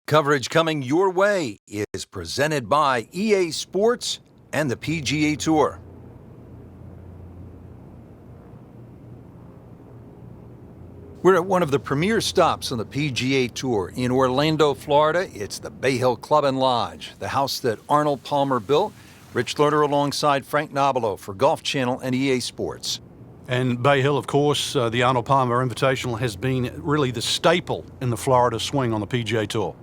Coverage coming your way is presented by EA Sports and the PGA Tour. We're at one of the premier stops on the PGA Tour in Orlando, Florida. It's the Bay Hill Club and Lodge, the house that Arnold Palmer built. Rich Lerner alongside Frank Nobilo for Golf Channel and EA Sports. And Bay Hill, of course, the Arnold Palmer Invitational has been really the staple in the Florida swing on the PGA Tour.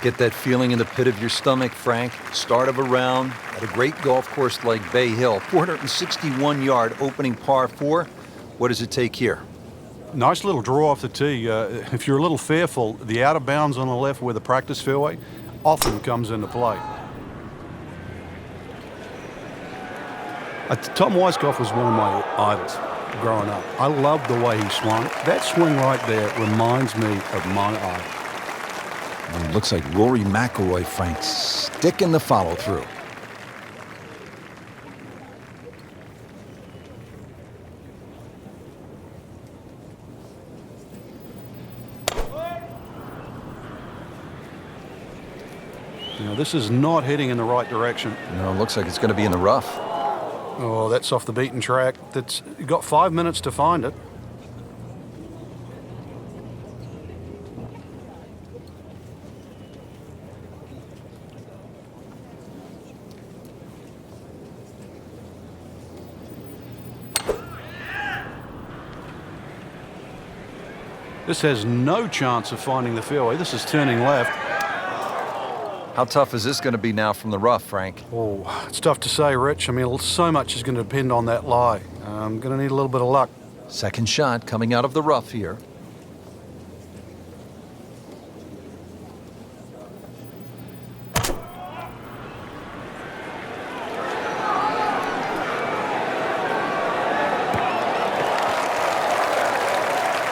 Get that feeling in the pit of your stomach, Frank. Start of a round at a great golf course like Bay Hill. 461-yard opening par 4. What does it take here? Nice little draw off the tee. If you're a little fearful, the out of bounds on the left where the practice fairway often comes into play. Tom Weiskopf was one of my idols growing up. I loved the way he swung. That swing right there reminds me of my idol. And it looks like Rory McIlroy, Frank, sticking the follow-through. You know, this is not heading in the right direction. No, it looks like it's going to be in the rough. Oh, that's off the beaten track. You got 5 minutes to find it. This has no chance of finding the fairway. This is turning left. How tough is this going to be now from the rough, Frank? Oh, it's tough to say, Rich. I mean, so much is going to depend on that lie. I'm going to need a little bit of luck. Second shot coming out of the rough here.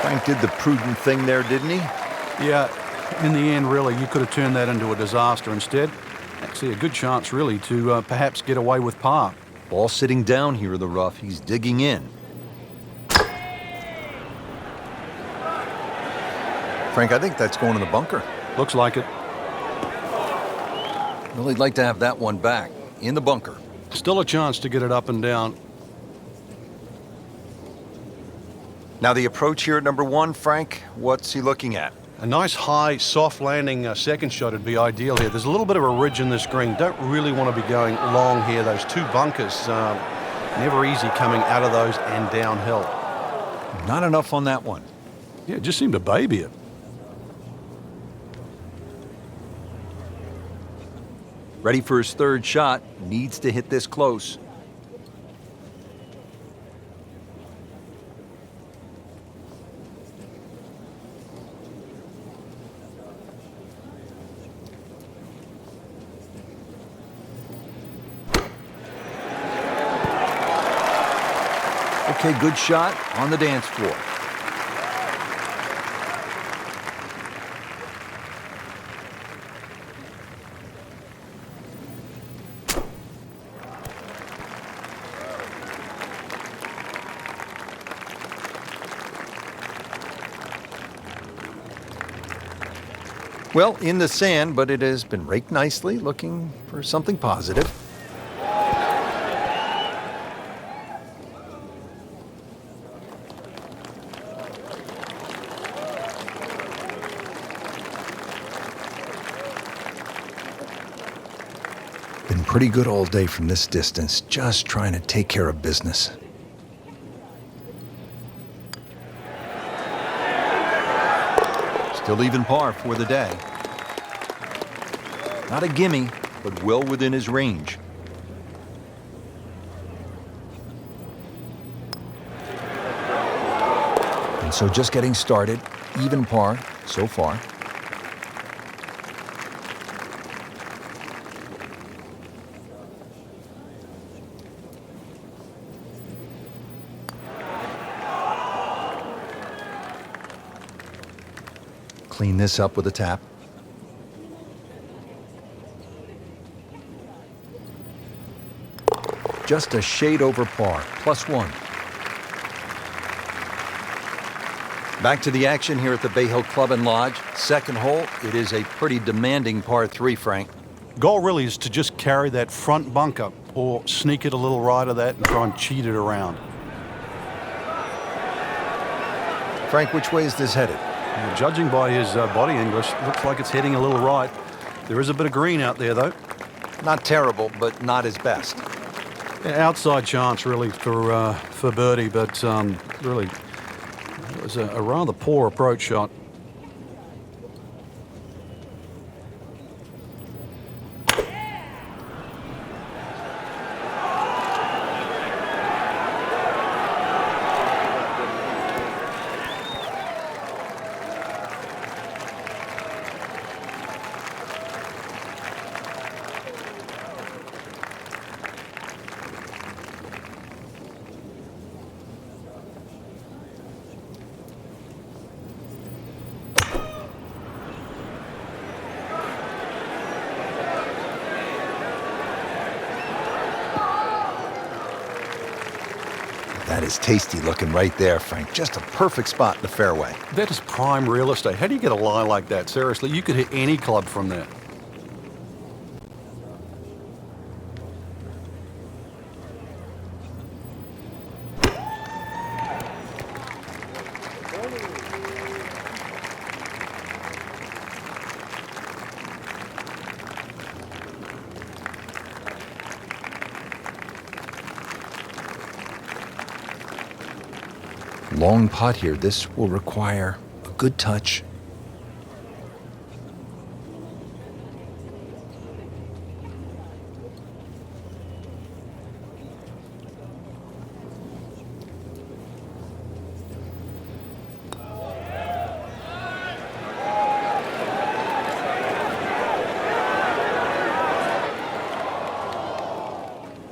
Frank did the prudent thing there, didn't he? Yeah, in the end, really, you could have turned that into a disaster instead. Actually, a good chance, really, to perhaps get away with par. Ball sitting down here in the rough. He's digging in. Frank, I think that's going in the bunker. Looks like it. Well, he'd like to have that one back in the bunker. Still a chance to get it up and down. Now the approach here at number 1, Frank, what's he looking at? A nice high, soft landing second shot would be ideal here. There's a little bit of a ridge in this green. Don't really want to be going long here. Those two bunkers, never easy coming out of those and downhill. Not enough on that one. Yeah, it just seemed to baby it. Ready for his third shot. Needs to hit this close. Okay, good shot on the dance floor. Well, in the sand, but it has been raked nicely, looking for something positive. Been pretty good all day from this distance, just trying to take care of business. Still even par for the day. Not a gimme, but well within his range. And so just getting started, even par so far. Clean this up with a tap. Just a shade over par, +1. Back to the action here at the Bay Hill Club and Lodge. Second hole, it is a pretty demanding par 3, Frank. Goal really is to just carry that front bunker or sneak it a little right of that and try and cheat it around. Frank, which way is this headed? Judging by his body English, looks like it's heading a little right. There is a bit of green out there, though. Not terrible, but not his best. Yeah, outside chance, really, for birdie, but really, it was a rather poor approach shot. That is tasty looking right there, Frank. Just a perfect spot in the fairway. That is prime real estate. How do you get a lie like that? Seriously, you could hit any club from that. Long putt here. This will require a good touch.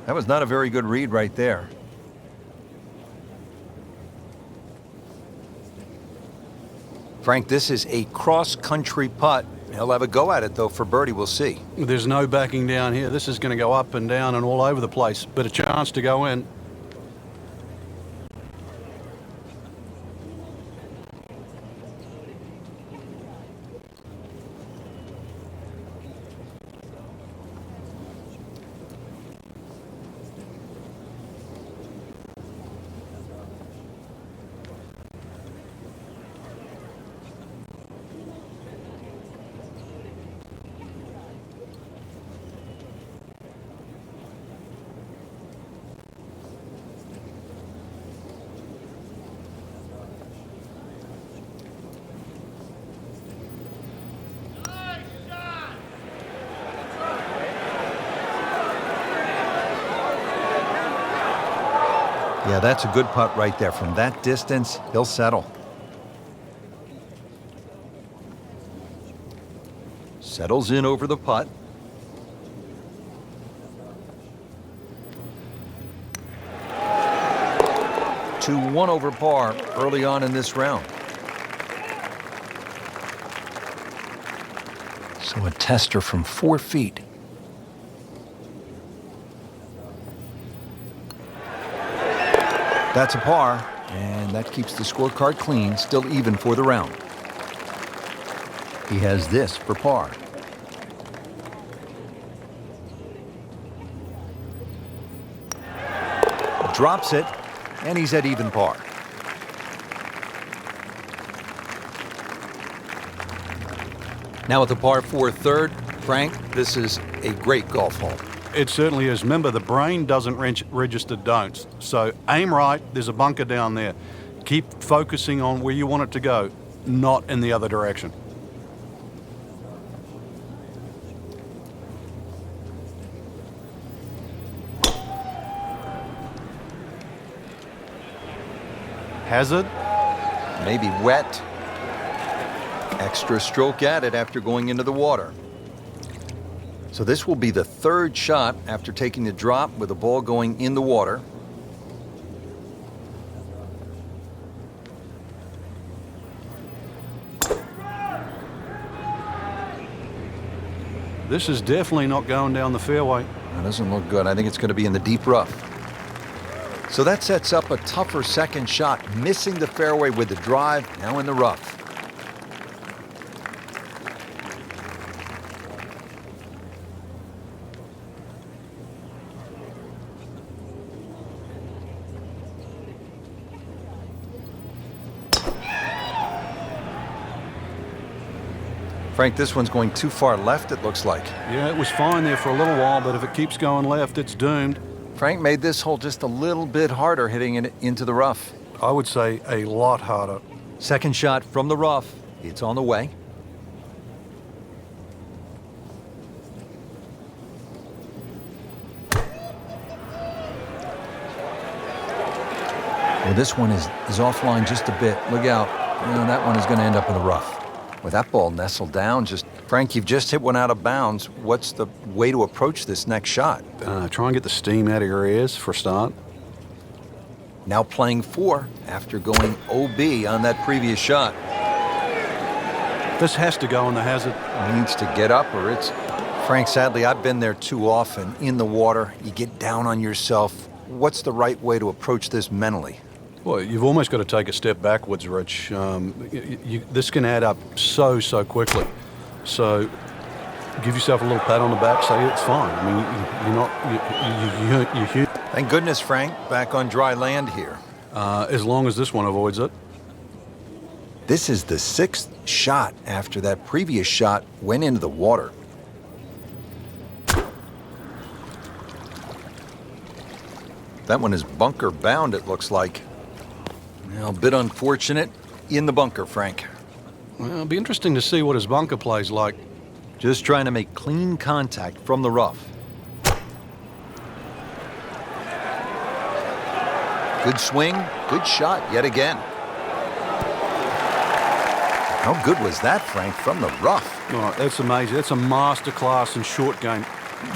That was not a very good read right there. Frank, this is a cross-country putt. He'll have a go at it, though, for birdie. We'll see. There's no backing down here. This is going to go up and down and all over the place, but a chance to go in. Yeah, that's a good putt right there. From that distance, he'll settle. Settles in over the putt. To 1 over par early on in this round. So a tester from 4 feet. That's a par, and that keeps the scorecard clean, still even for the round. He has this for par. Drops it, and he's at even par. Now at the par 4 third, Frank, this is a great golf hole. It certainly is. Remember, the brain doesn't register don'ts. So aim right, there's a bunker down there. Keep focusing on where you want it to go, not in the other direction. Hazard. Maybe wet. Extra stroke at it after going into the water. So this will be the 3rd shot after taking the drop with the ball going in the water. This is definitely not going down the fairway. That doesn't look good. I think it's going to be in the deep rough. So that sets up a tougher second shot, missing the fairway with the drive, now in the rough. Frank, this one's going too far left, it looks like. Yeah, it was fine there for a little while, but if it keeps going left, it's doomed. Frank made this hole just a little bit harder hitting it into the rough. I would say a lot harder. Second shot from the rough. It's on the way. Well, this one is offline just a bit. Look out. That one is going to end up in the rough. With that ball nestled down, Frank, you've just hit one out of bounds. What's the way to approach this next shot? Try and get the steam out of your ears for a start. Now playing 4 after going OB on that previous shot. This has to go on the hazard. Needs to get up or it's... Frank, sadly, I've been there too often. In the water, you get down on yourself. What's the right way to approach this mentally? Well, you've almost got to take a step backwards, Rich. This can add up so quickly. So give yourself a little pat on the back, say it's fine. I mean, you're huge. Thank goodness, Frank, back on dry land here. As long as this one avoids it. This is the 6th shot after that previous shot went into the water. That one is bunker bound, it looks like. Well, a bit unfortunate in the bunker, Frank. Well, it'll be interesting to see what his bunker play's like. Just trying to make clean contact from the rough. Good swing, good shot yet again. How good was that, Frank, from the rough? Oh, that's amazing. That's a masterclass in short game.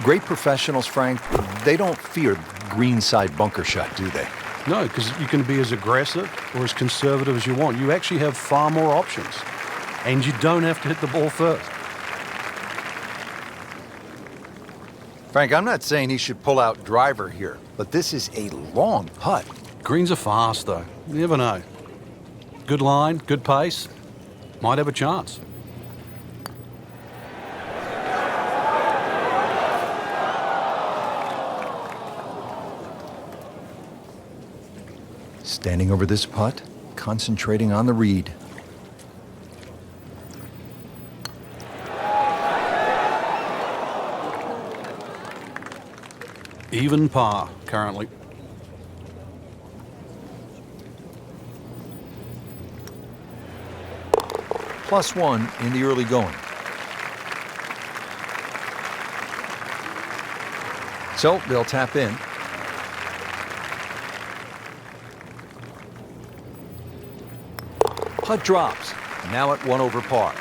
Great professionals, Frank, they don't fear greenside bunker shot, do they? No, because you can be as aggressive or as conservative as you want. You actually have far more options. And you don't have to hit the ball first. Frank, I'm not saying he should pull out driver here, but this is a long putt. Greens are fast, though. You never know. Good line, good pace. Might have a chance. Standing over this putt, concentrating on the read. Even par, currently. +1 in the early going. So they'll tap in. Putt drops, now at 1 over par.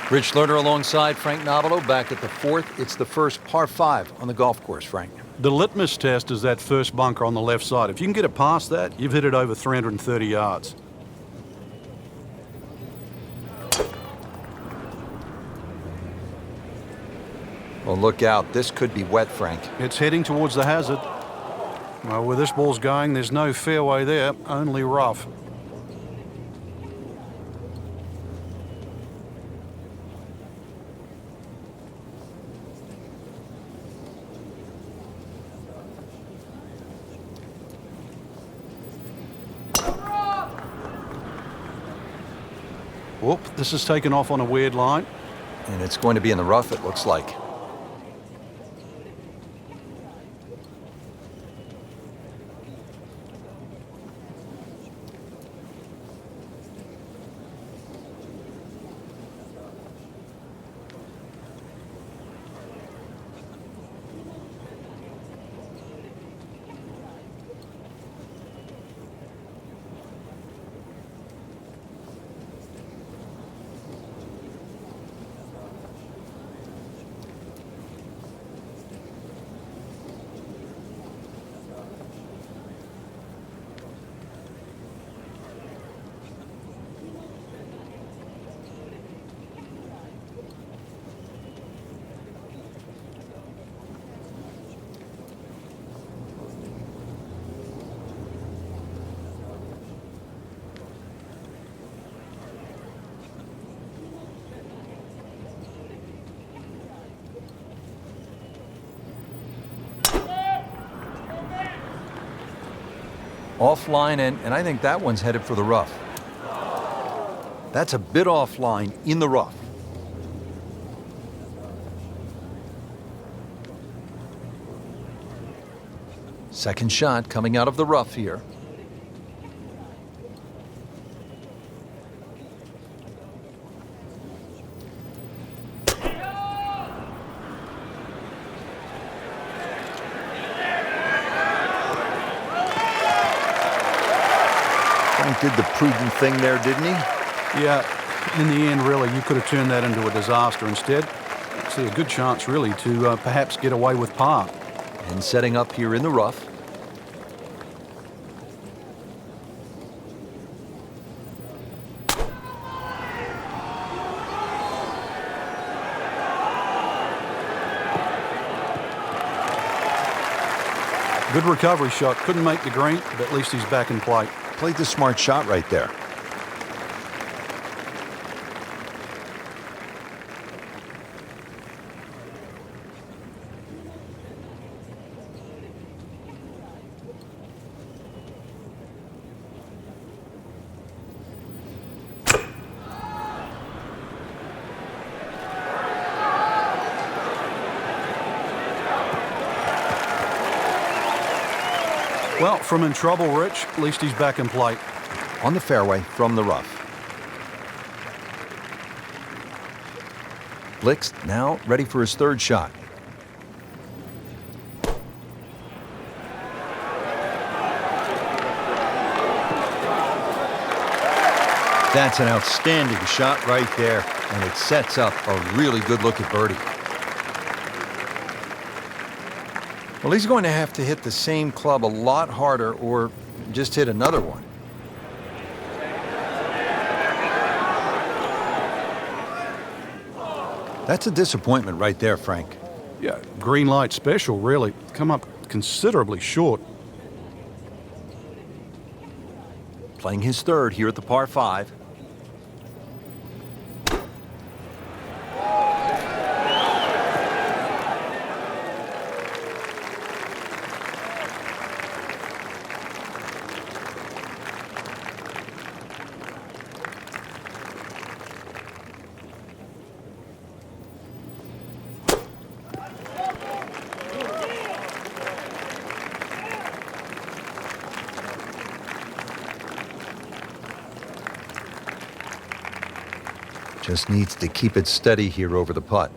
Rich Lerner alongside Frank Nobilo back at the 4th. It's the first par 5 on the golf course, Frank. The litmus test is that first bunker on the left side. If you can get it past that, you've hit it over 330 yards. Well, look out. This could be wet, Frank. It's heading towards the hazard. Well, where this ball's going, there's no fairway there, only rough. Whoop, this has taken off on a weird line. And it's going to be in the rough, it looks like. Offline, and I think that one's headed for the rough. That's a bit offline in the rough. Second shot coming out of the rough here. Frank did the prudent thing there, didn't he? Yeah, in the end, really, you could have turned that into a disaster. Instead, I see a good chance, really, to perhaps get away with par. And setting up here in the rough. Good recovery shot. Couldn't make the green, but at least he's back in play. Played the smart shot right there. Well, from in trouble, Rich, at least he's back in play. On the fairway from the rough. Blixt now ready for his third shot. That's an outstanding shot right there, and it sets up a really good look at birdie. Well, he's going to have to hit the same club a lot harder or just hit another one. That's a disappointment right there, Frank. Yeah, green light special, really. Come up considerably short. Playing his third here at the par 5. Just needs to keep it steady here over the putt.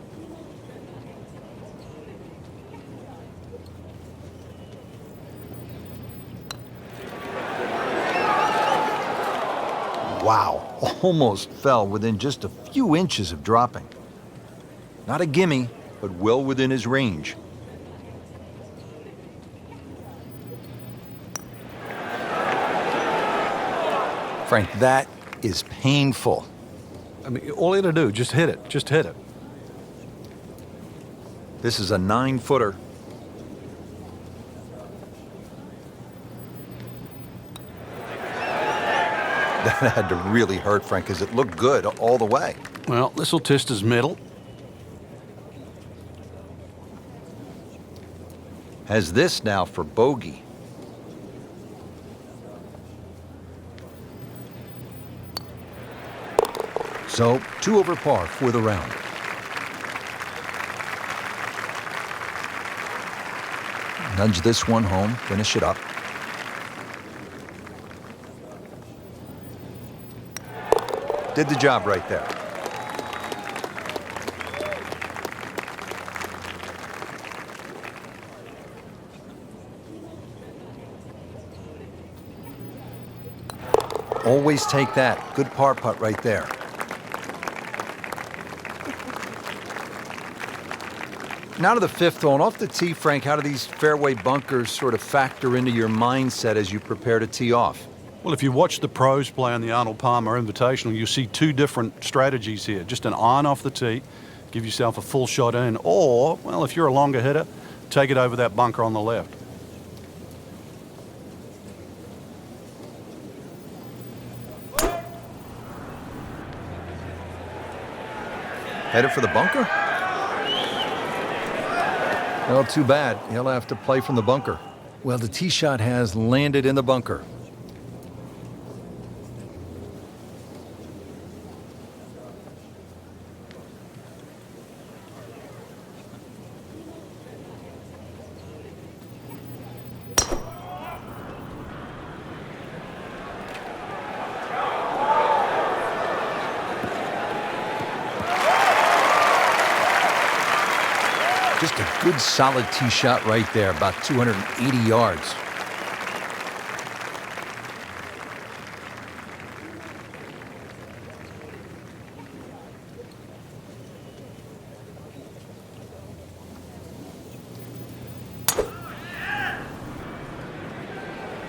Wow, almost fell within just a few inches of dropping. Not a gimme, but well within his range. Frank, that is painful. I mean, all you had to do, just hit it. Just hit it. This is a 9-footer. That had to really hurt, Frank, because it looked good all the way. Well, this will test his mettle. Has this now for bogey. So, 2 over par for the round. Nudge this one home, finish it up. Did the job right there. Always take that. Good par putt right there. Now to the 5th hole, and off the tee, Frank, how do these fairway bunkers sort of factor into your mindset as you prepare to tee off? Well, if you watch the pros play on the Arnold Palmer Invitational, you'll see 2 different strategies here. Just an iron off the tee, give yourself a full shot in, or, well, if you're a longer hitter, take it over that bunker on the left. Headed for the bunker? Well, too bad. He'll have to play from the bunker. Well, the tee shot has landed in the bunker. Just a good solid tee shot right there, about 280 yards.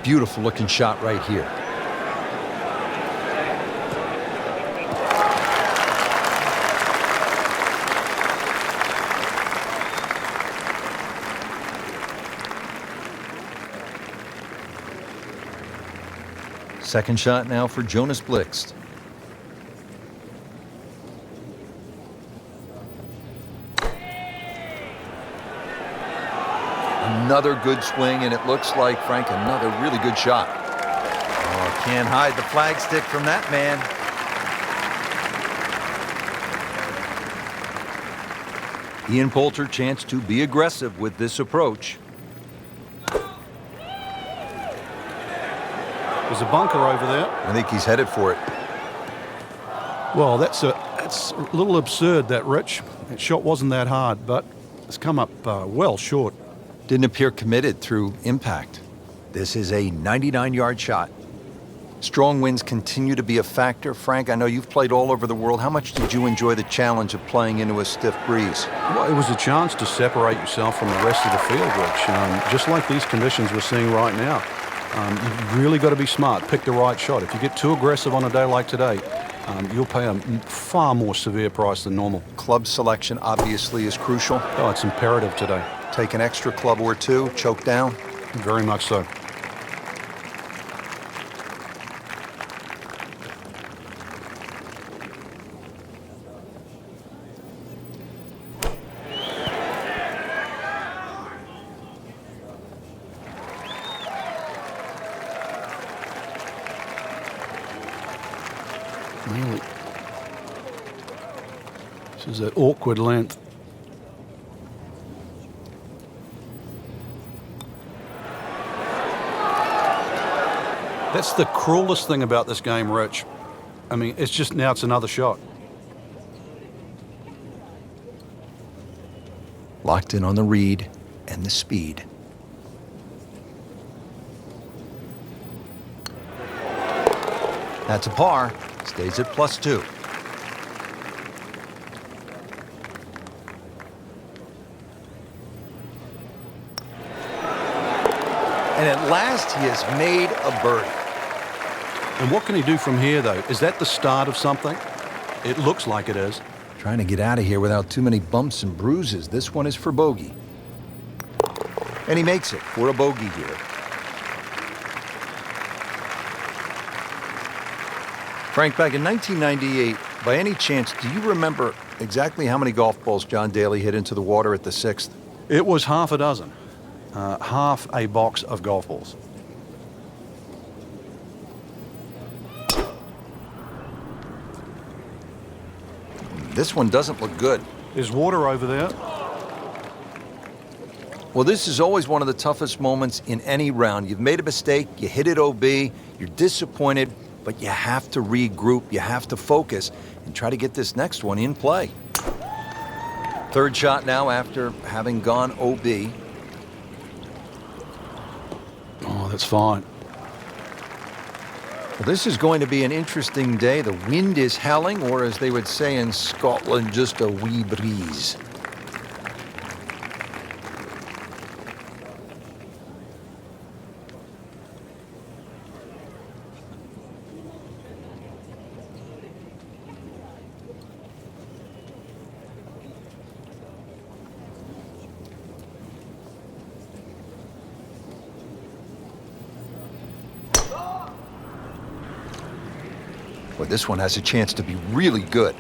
Beautiful looking shot right here. Second shot now for Jonas Blixt. Another good swing, and it looks like, Frank, another really good shot. Oh, can't hide the flagstick from that man. Ian Poulter chance to be aggressive with this approach. There's a bunker over there. I think he's headed for it. Well, that's a little absurd, that, Rich. That shot wasn't that hard, but it's come up well short. Didn't appear committed through impact. This is a 99-yard shot. Strong winds continue to be a factor. Frank, I know you've played all over the world. How much did you enjoy the challenge of playing into a stiff breeze? Well, it was a chance to separate yourself from the rest of the field, Rich. Just like these conditions we're seeing right now. You've really got to be smart, pick the right shot. If you get too aggressive on a day like today, you'll pay a far more severe price than normal. Club selection obviously is crucial. Oh, it's imperative today. Take an extra club or two, choke down. Very much so. Really, this is that awkward length. That's the cruelest thing about this game, Rich. I mean, it's just now it's another shot. Locked in on the read and the speed. That's a par. Stays at +2. And at last, he has made a birdie. And what can he do from here, though? Is that the start of something? It looks like it is. Trying to get out of here without too many bumps and bruises. This one is for bogey. And he makes it for a bogey here. Frank, back in 1998, by any chance, do you remember exactly how many golf balls John Daly hit into the water at the 6th? It was half a dozen. Half a box of golf balls. This one doesn't look good. There's water over there. Well, this is always one of the toughest moments in any round. You've made a mistake, you hit it OB, you're disappointed, but you have to regroup, you have to focus, and try to get this next one in play. Third shot now after having gone OB. Oh, that's fine. Well, this is going to be an interesting day. The wind is howling, or as they would say in Scotland, just a wee breeze. But this one has a chance to be really good.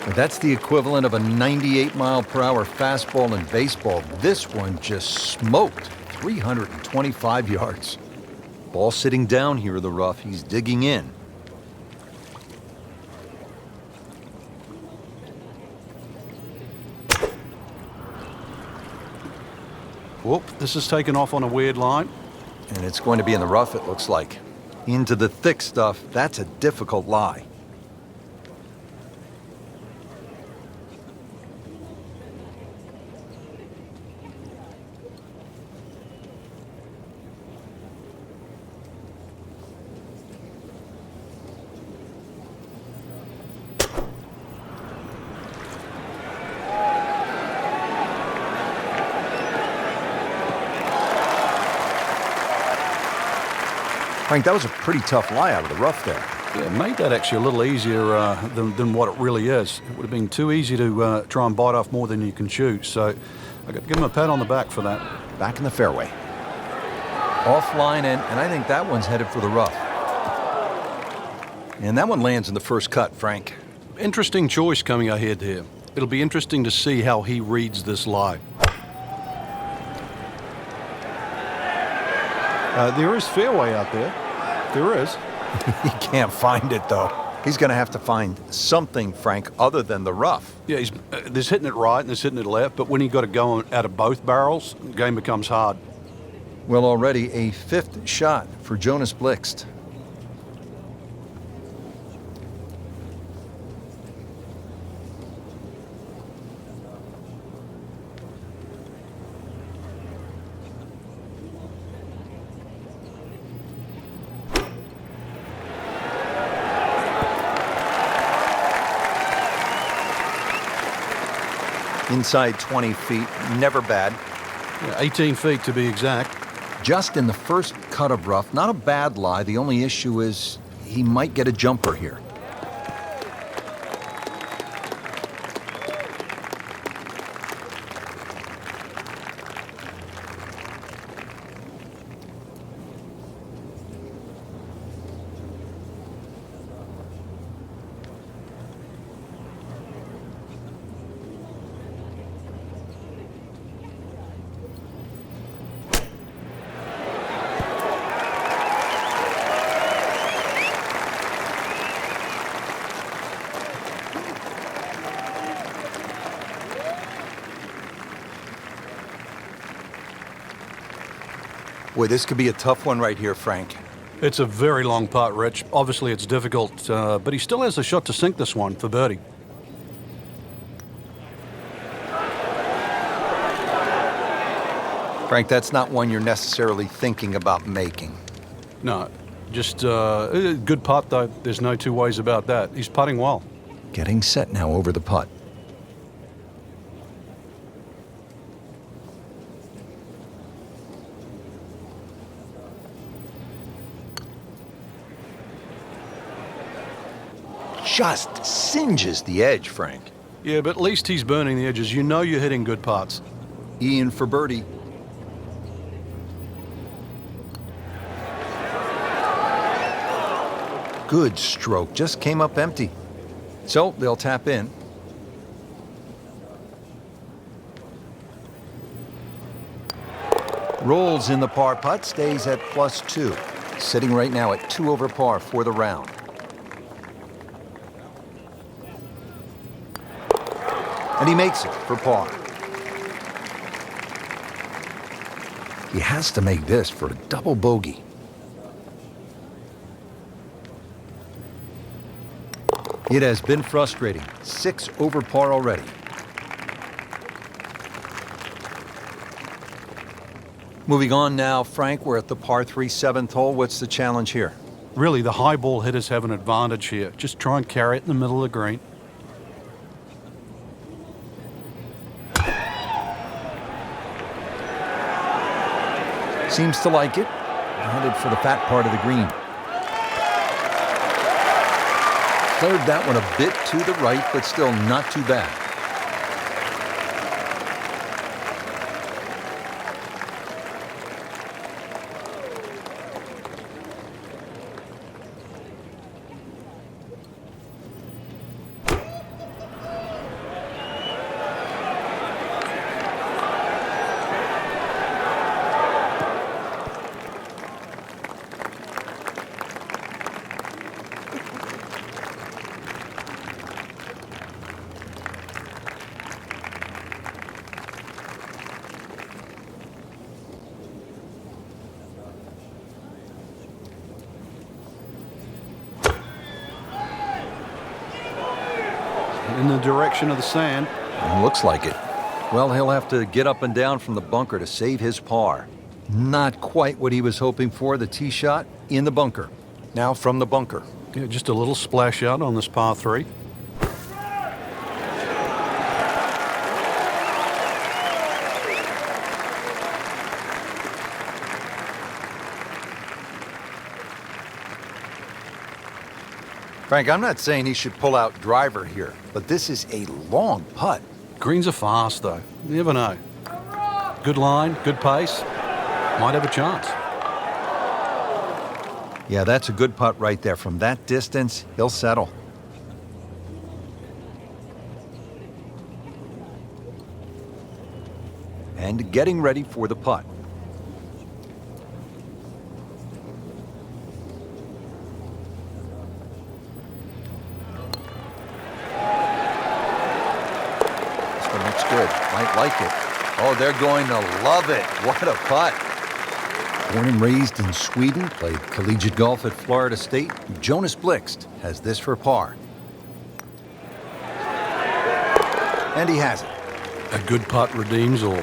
But that's the equivalent of a 98-mile-per-hour fastball in baseball. This one just smoked 325 yards. Ball sitting down here in the rough. He's digging in. Whoop, this is taken off on a weird line. And it's going to be in the rough, it looks like. Into the thick stuff, that's a difficult lie. Frank, that was a pretty tough lie out of the rough there. Yeah, made that actually a little easier than what it really is. It would have been too easy to try and bite off more than you can chew. So I got to give him a pat on the back for that. Back in the fairway. Offline, and I think that one's headed for the rough. And that one lands in the first cut, Frank. Interesting choice coming ahead here. It'll be interesting to see how he reads this lie. There is fairway out there. There is. He can't find it, though. He's going to have to find something, Frank, other than the rough. Yeah, there's hitting it right and there's hitting it left, but when you've got to go out of both barrels, the game becomes hard. Well, already a fifth shot for Jonas Blixt. Inside 20 feet, never bad. Yeah, 18 feet to be exact. Just in the first cut of rough, not a bad lie. The only issue is he might get a jumper here. Boy, this could be a tough one right here, Frank. It's a very long putt, Rich. Obviously, it's difficult, but he still has a shot to sink this one for birdie. Frank, that's not one you're necessarily thinking about making. No, just a good putt, though. There's no two ways about that. He's putting well. Getting set now over the putt. Just singes the edge, Frank. Yeah, but at least he's burning the edges. You know you're hitting good putts. Ian for birdie. Good stroke, just came up empty. So they'll tap in. Rolls in the par putt, stays at +2. Sitting right now at 2 over par for the round. And he makes it for par. He has to make this for a double bogey. It has been frustrating. 6 over par already. Moving on now, Frank, we're at the par 3 7th hole. What's the challenge here? Really, the high ball hitters have an advantage here. Just try and carry it in the middle of the green. Seems to like it. Headed for the fat part of the green. Cleared that one a bit to the right, but still not too bad. In the direction of the sand. Looks like it. Well, he'll have to get up and down from the bunker to save his par. Not quite what he was hoping for. The tee shot in the bunker. Now from the bunker. Yeah, just a little splash out on this par 3. Frank, I'm not saying he should pull out driver here, but this is a long putt. Greens are fast, though. You never know. Good line, good pace. Might have a chance. Yeah, that's a good putt right there. From that distance, he'll settle. And getting ready for the putt. This one looks good. Might like it. Oh, they're going to love it. What a putt. Born and raised in Sweden, played collegiate golf at Florida State, Jonas Blixt has this for par. And he has it. A good putt redeems all.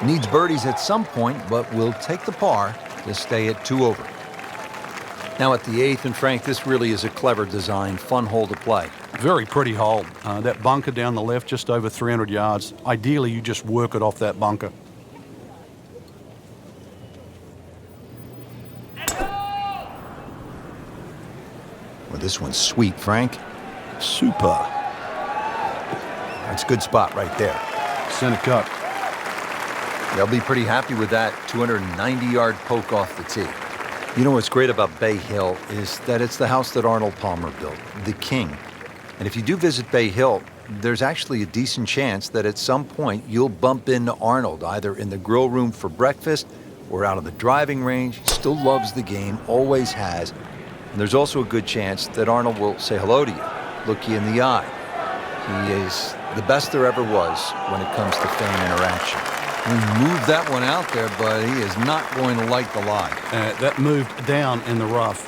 Needs birdies at some point, but will take the par to stay at 2 over. Now at the 8th, and Frank, this really is a clever design, fun hole to play. Very pretty hole. That bunker down the left, just over 300 yards. Ideally, you just work it off that bunker. Well, this one's sweet, Frank. Super. That's a good spot right there. Center cut. They'll be pretty happy with that 290-yard poke off the tee. You know what's great about Bay Hill is that it's the house that Arnold Palmer built, the King. And if you do visit Bay Hill, there's actually a decent chance that at some point you'll bump into Arnold, either in the grill room for breakfast or out of the driving range. He still loves the game, always has. And there's also a good chance that Arnold will say hello to you, look you in the eye. He is the best there ever was when it comes to fan interaction. He moved that one out there, but he is not going to like the lie. That moved down in the rough.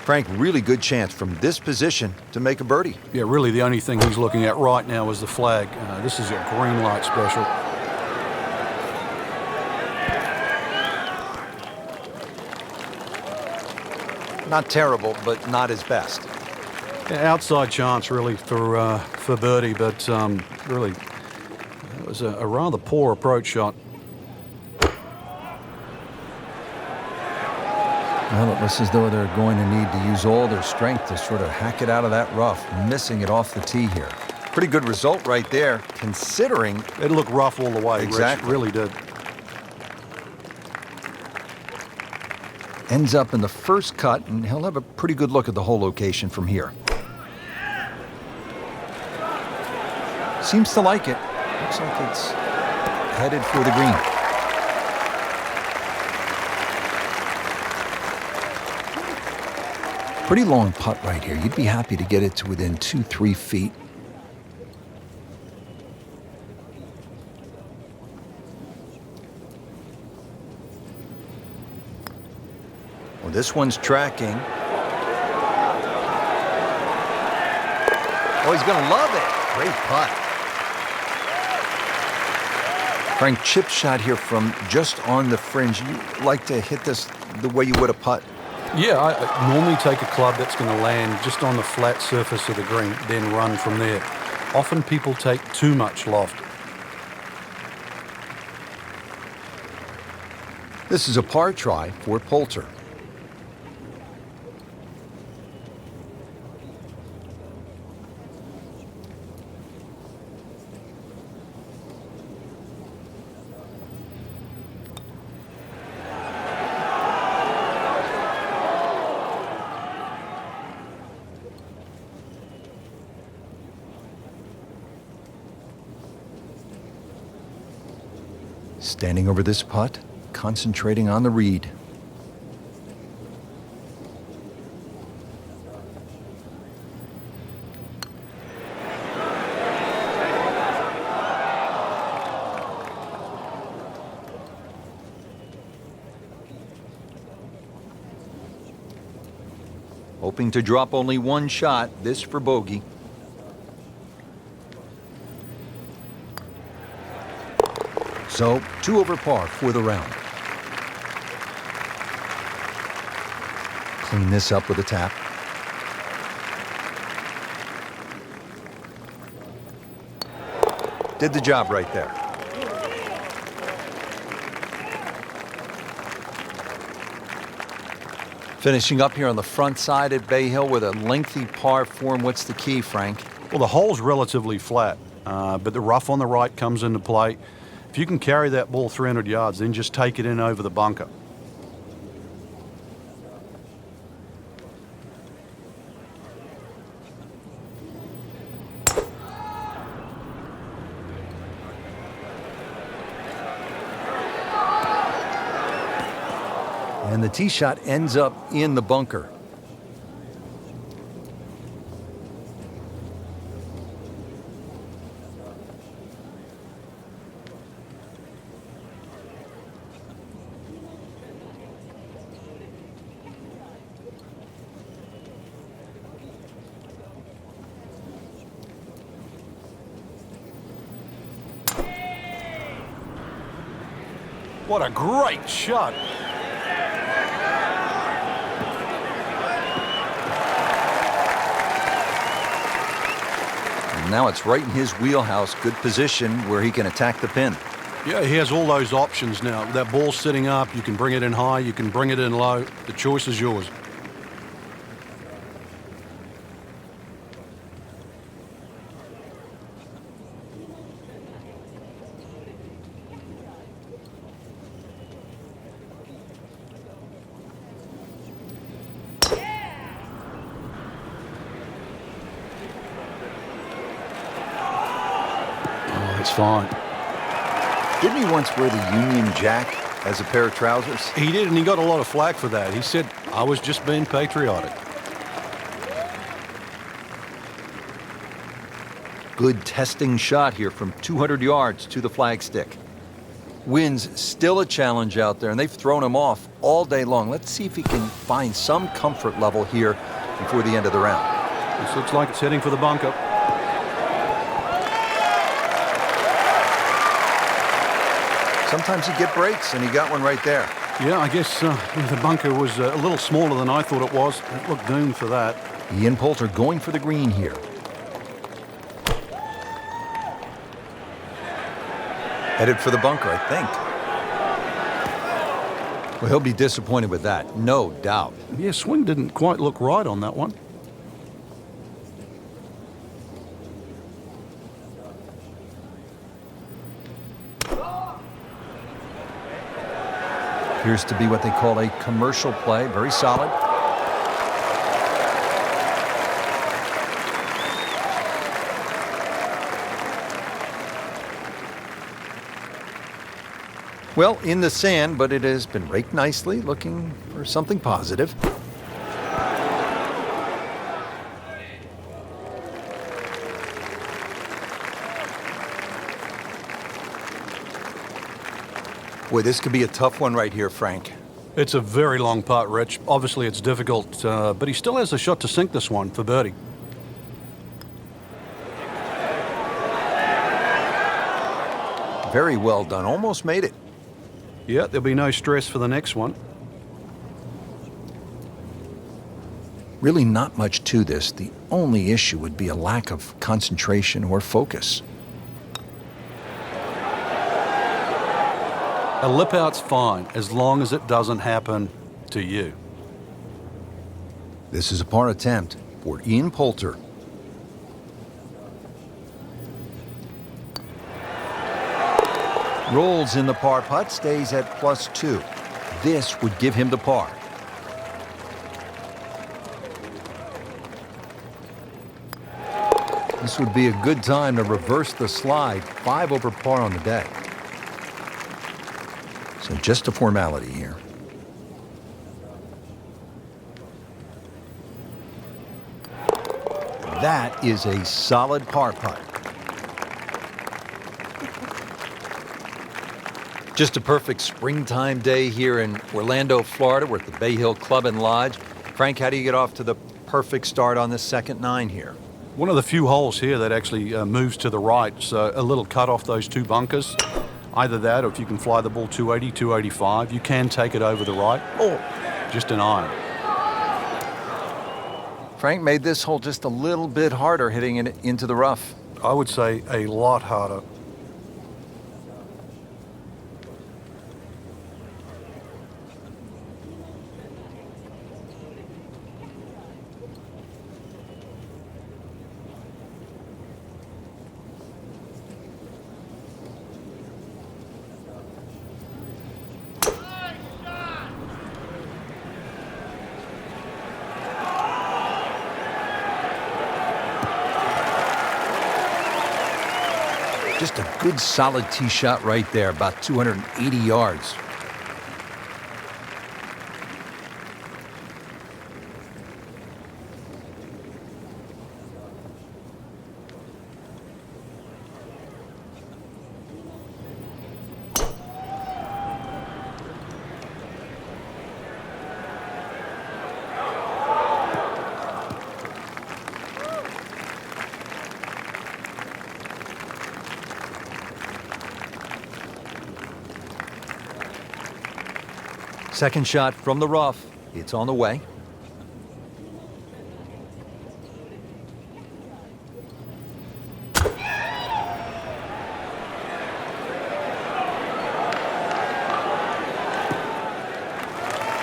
Frank, really good chance from this position to make a birdie. Yeah, really the only thing he's looking at right now is the flag. This is a green light special. Not terrible, but not his best. Yeah, outside chance really for birdie, but really it was a rather poor approach shot. Well, it looks as though they're going to need to use all their strength to sort of hack it out of that rough, missing it off the tee here. Pretty good result right there, considering... It looked rough all the way. Exactly. Rich, really did. Ends up in the first cut, and he'll have a pretty good look at the hole location from here. Seems to like it. Looks like it's headed for the green. Pretty long putt right here. You'd be happy to get it to within 2-3 feet. Well, this one's tracking. Oh, he's going to love it. Great putt. Frank, chip shot here from just on the fringe. You like to hit this the way you would a putt? Yeah, I normally take a club that's going to land just on the flat surface of the green, then run from there. Often people take too much loft. This is a par try for Poulter. Standing over this putt, concentrating on the read. hoping to drop only one shot, this for bogey. So, 2 over par for the round. Clean this up with a tap. Did the job right there. Finishing up here on the front side at Bay Hill with a lengthy par 4. What's the key, Frank? Well, the hole's relatively flat, but the rough on the right comes into play. If you can carry that ball 300 yards, then just take it in over the bunker. And the tee shot ends up in the bunker. What a great shot. And now it's right in his wheelhouse. Good position where he can attack the pin. Yeah, he has all those options now. That ball's sitting up. You can bring it in high. You can bring it in low. The choice is yours. It's fine. Didn't he once wear the Union Jack as a pair of trousers? He did, and he got a lot of flack for that. He said, I was just being patriotic. Good testing shot here from 200 yards to the flagstick. Wind's still a challenge out there, and they've thrown him off all day long. Let's see if he can find some comfort level here before the end of the round. This looks like it's heading for the bunker. Sometimes you get breaks, and he got one right there. Yeah, I guess the bunker was a little smaller than I thought it was. It looked doomed for that. Ian Poulter going for the green here. Headed for the bunker, I think. Well, he'll be disappointed with that, no doubt. Yeah, swing didn't quite look right on that one. Appears to be what they call a commercial play. Very solid. Well, in the sand, but it has been raked nicely, looking for something positive. Boy, this could be a tough one right here, Frank. It's a very long putt, Rich. Obviously, it's difficult, but he still has a shot to sink this one for birdie. Very well done. Almost made it. Yeah, there'll be no stress for the next one. Really not much to this. The only issue would be a lack of concentration or focus. A lip out's fine, as long as it doesn't happen to you. This is a par attempt for Ian Poulter. Rolls in the par putt, stays at +2. This would give him the par. This would be a good time to reverse the slide. 5 over par on the day. So just a formality here. That is a solid par putt. Just a perfect springtime day here in Orlando, Florida. We're at the Bay Hill Club and Lodge. Frank, how do you get off to the perfect start on this second 9 here. One of the few holes here that actually moves to the right, so a little cut off those 2 bunkers. Either that, or if you can fly the ball 280, 285, you can take it over the right, or just an iron. Frank made this hole just a little bit harder hitting it into the rough. I would say a lot harder. Just a good solid tee shot right there, about 280 yards. Second shot from the rough. It's on the way.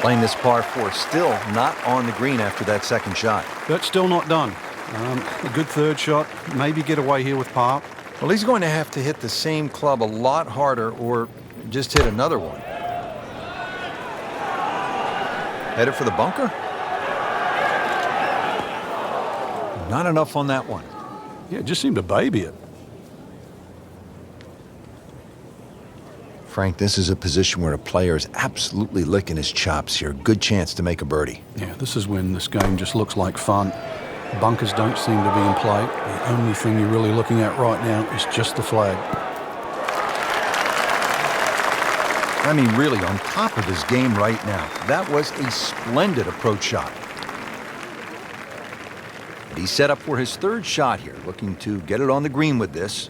Playing this par 4, still not on the green after that second shot. That's still not done. A good third shot, maybe get away here with par. Well, he's going to have to hit the same club a lot harder or just hit another one. Headed for the bunker? Not enough on that one. Yeah, it just seemed to baby it. Frank, this is a position where a player is absolutely licking his chops here. Good chance to make a birdie. Yeah, this is when this game just looks like fun. Bunkers don't seem to be in play. The only thing you're really looking at right now is just the flag. I mean, really on top of his game right now. That was a splendid approach shot. And he's set up for his third shot here, looking to get it on the green with this.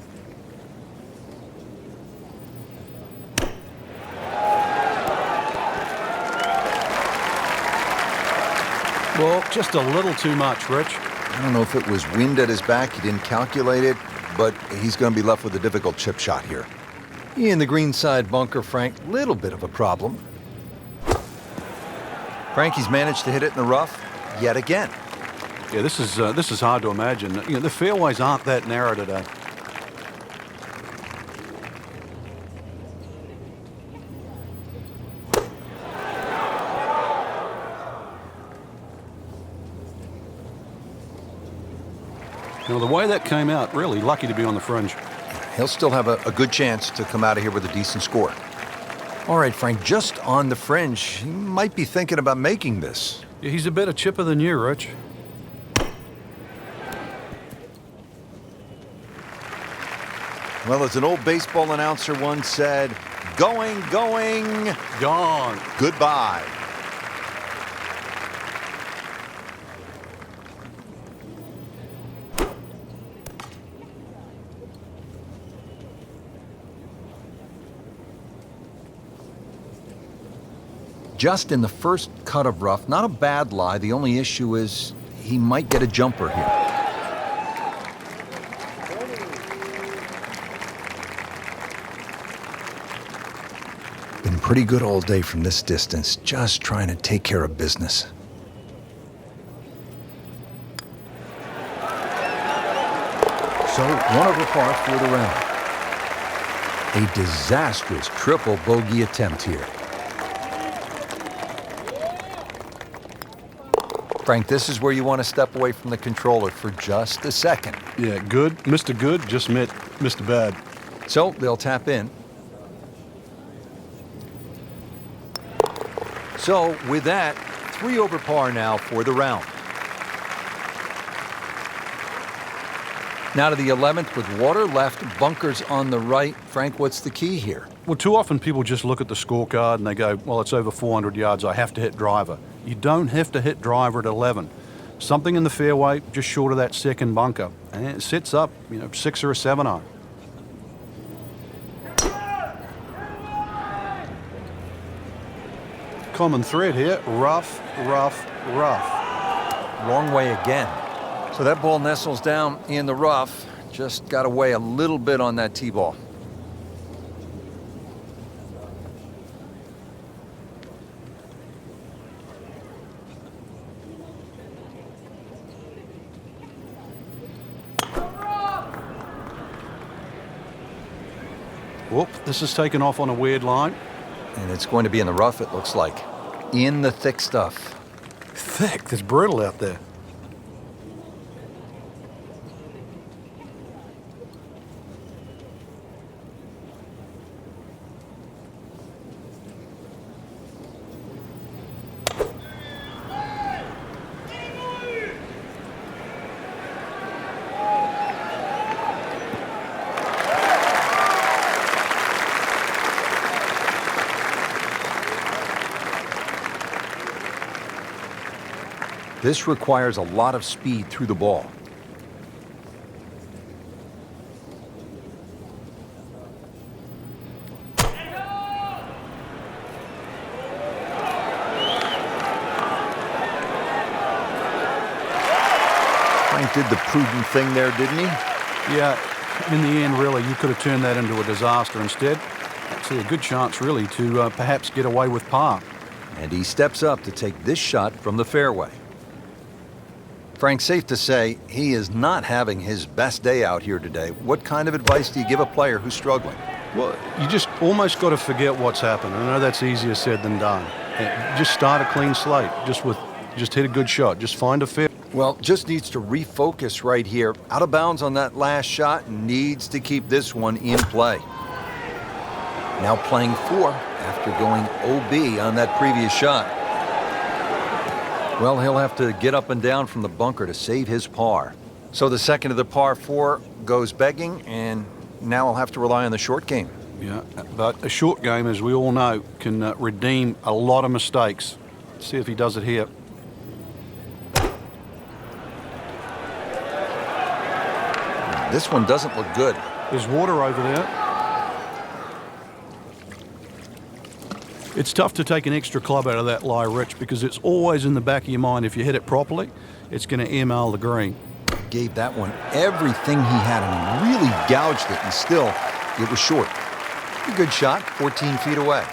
Well, just a little too much, Rich. I don't know if it was wind at his back. He didn't calculate it, but he's going to be left with a difficult chip shot here. In the green side bunker, Frank, little bit of a problem. Frankie's managed to hit it in the rough yet again. Yeah, this is hard to imagine. You know, the fairways aren't that narrow today. You know, the way that came out, really lucky to be on the fringe. He'll still have a good chance to come out of here with a decent score. All right, Frank, just on the fringe, he might be thinking about making this. Yeah, he's a better chipper than you, Rich. Well, as an old baseball announcer once said, going, Gone. goodbye. Just in the first cut of rough, not a bad lie. The only issue is he might get a jumper here. Been pretty good all day from this distance, just trying to take care of business. So, 1 over par for the round. A disastrous triple bogey attempt here. Frank, this is where you want to step away from the controller for just a second. Yeah, good. Mr. Good just met Mr. Bad. So they'll tap in. So with that, 3 over par now for the round. Now to the 11th with water left, bunkers on the right. Frank, what's the key here? Well, too often people just look at the scorecard and they go, well, it's over 400 yards, I have to hit driver. You don't have to hit driver at 11. Something in the fairway, just short of that second bunker. And it sets up, 6 or a 7 iron. Common thread here, rough, rough, rough. Long way again. So that ball nestles down in the rough. Just got to weigh a little bit on that tee ball. Whoop, this is taken off on a weird line. And it's going to be in the rough, it looks like. In the thick stuff. Thick, it's brutal out there. This requires a lot of speed through the ball. Frank did the prudent thing there, didn't he? Yeah, in the end, really, you could have turned that into a disaster. Instead, actually a good chance, really, to perhaps get away with par. And he steps up to take this shot from the fairway. Frank, safe to say he is not having his best day out here today. What kind of advice do you give a player who's struggling? Well, you just almost got to forget what's happened. I know that's easier said than done. Just start a clean slate. Just hit a good shot. Just find a fair. Well, just needs to refocus right here. Out of bounds on that last shot, needs to keep this one in play. Now playing 4 after going OB on that previous shot. Well, he'll have to get up and down from the bunker to save his par. So the second of the par 4 goes begging, and now he'll have to rely on the short game. Yeah, but a short game, as we all know, can redeem a lot of mistakes. Let's see if he does it here. This one doesn't look good. There's water over there. It's tough to take an extra club out of that lie, Rich, because it's always in the back of your mind, if you hit it properly, it's going to ML the green. Gave that one everything he had, and he really gouged it, and still, it was short. A good shot, 14 feet away.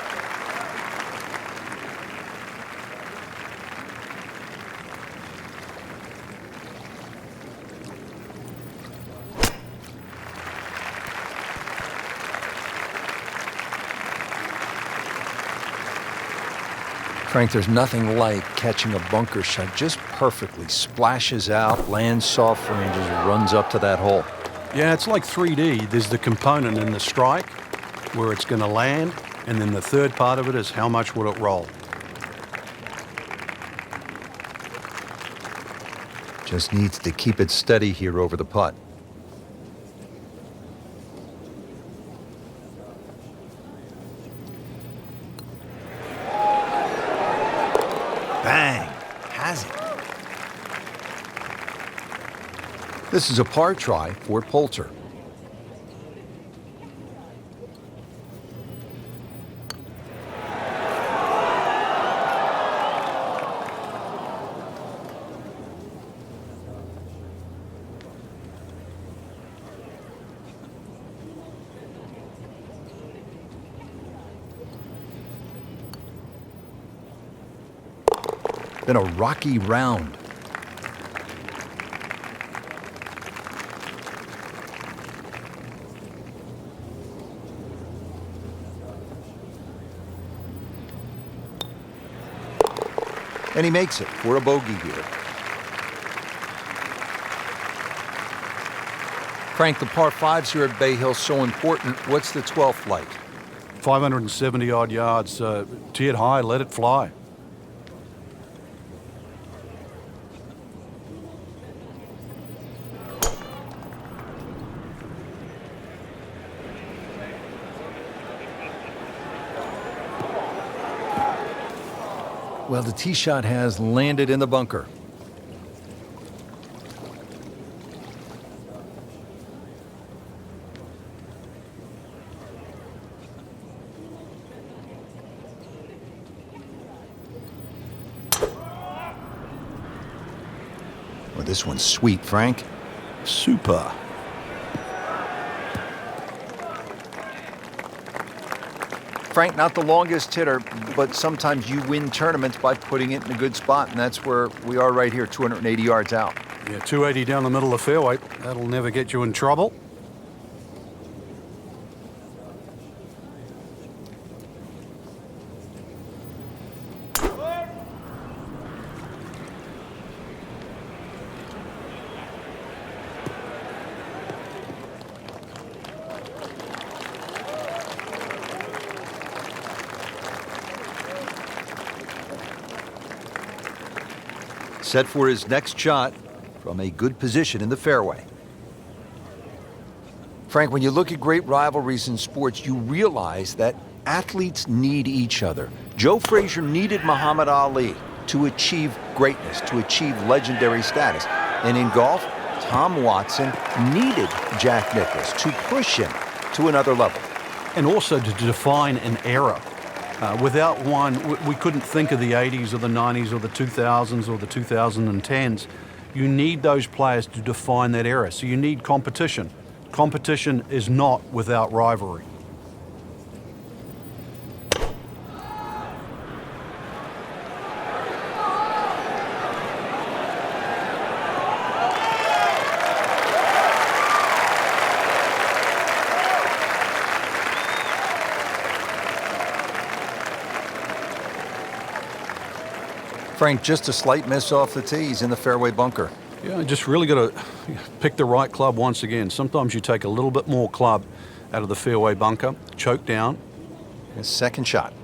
Frank, there's nothing like catching a bunker shot just perfectly. Splashes out, lands soft and just runs up to that hole. Yeah, it's like 3D. There's the component in the strike where it's going to land, and then the third part of it is how much will it roll. Just needs to keep it steady here over the putt. Bang! Has it. This is a par try for Poulter. Been a rocky round. And he makes it for a bogey here. Frank, the par 5s here at Bay Hill so important. What's the 12th like? 570 odd yards, tee it high, let it fly. Well, the tee shot has landed in the bunker. Well, this one's sweet, Frank. Super. Frank, not the longest hitter, but sometimes you win tournaments by putting it in a good spot, and that's where we are right here, 280 yards out. Yeah, 280 down the middle of the fairway. That'll never get you in trouble. Set for his next shot from a good position in the fairway. Frank, when you look at great rivalries in sports, you realize that athletes need each other. Joe Frazier needed Muhammad Ali to achieve greatness, to achieve legendary status. And in golf, Tom Watson needed Jack Nicklaus to push him to another level. And also to define an era. Without one, we couldn't think of the 80s or the 90s or the 2000s or the 2010s. You need those players to define that era. So you need competition. Competition is not without rivalry. Frank, just a slight miss off the tee. He's in the fairway bunker. Yeah, just really got to pick the right club once again. Sometimes you take a little bit more club out of the fairway bunker, choke down. His second shot.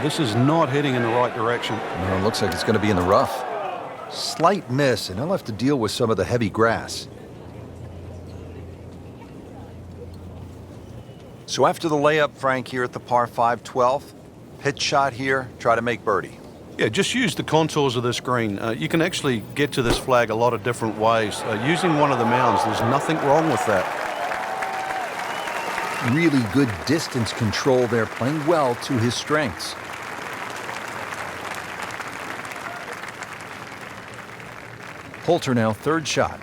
This is not heading in the right direction. No, it looks like it's going to be in the rough. Slight miss, and he'll have to deal with some of the heavy grass. So after the layup, Frank, here at the par 5 12th, pitch shot here, try to make birdie. Yeah, just use the contours of this green. You can actually get to this flag a lot of different ways. Using one of the mounds, there's nothing wrong with that. Really good distance control there, playing well to his strengths. Poulter now, third shot.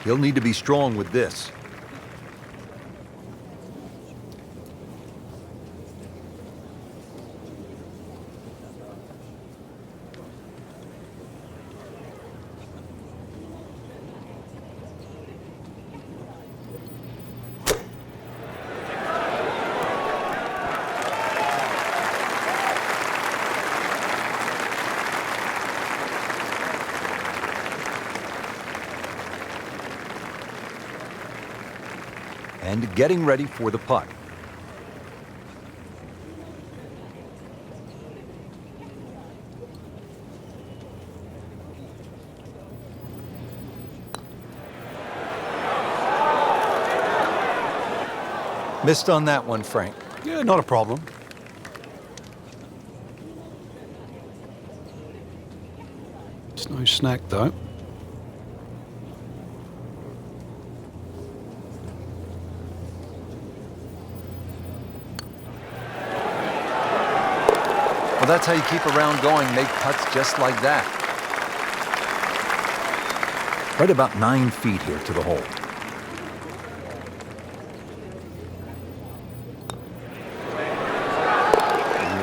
He'll need to be strong with this. And getting ready for the putt. Missed on that one, Frank. Yeah, not a problem. It's no snack, though. Well, that's how you keep a round going, make putts just like that. Right about 9 feet here to the hole.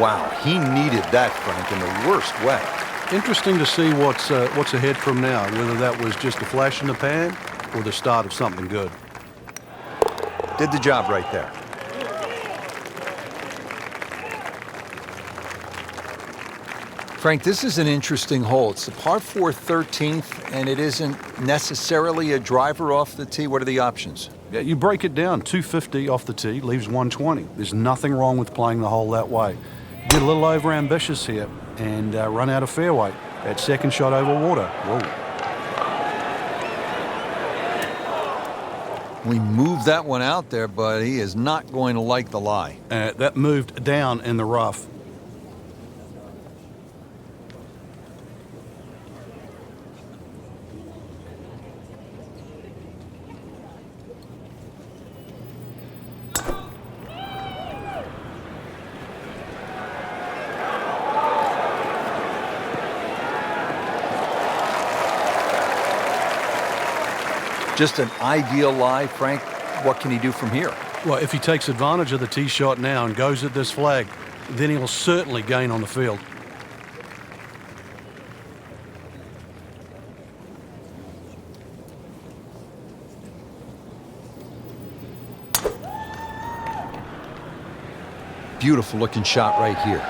Wow, he needed that, Frank, in the worst way. Interesting to see what's ahead from now, whether that was just a flash in the pan or the start of something good. Did the job right there. Frank, this is an interesting hole. It's the par 4 13th, and it isn't necessarily a driver off the tee. What are the options? Yeah, you break it down, 250 off the tee, leaves 120. There's nothing wrong with playing the hole that way. Get a little over-ambitious here and run out of fairway. That second shot over water. Whoa. We moved that one out there, but he is not going to like the lie. That moved down in the rough. Just an ideal lie, Frank. What can he do from here? Well, if he takes advantage of the tee shot now and goes at this flag, then he'll certainly gain on the field. Beautiful looking shot right here.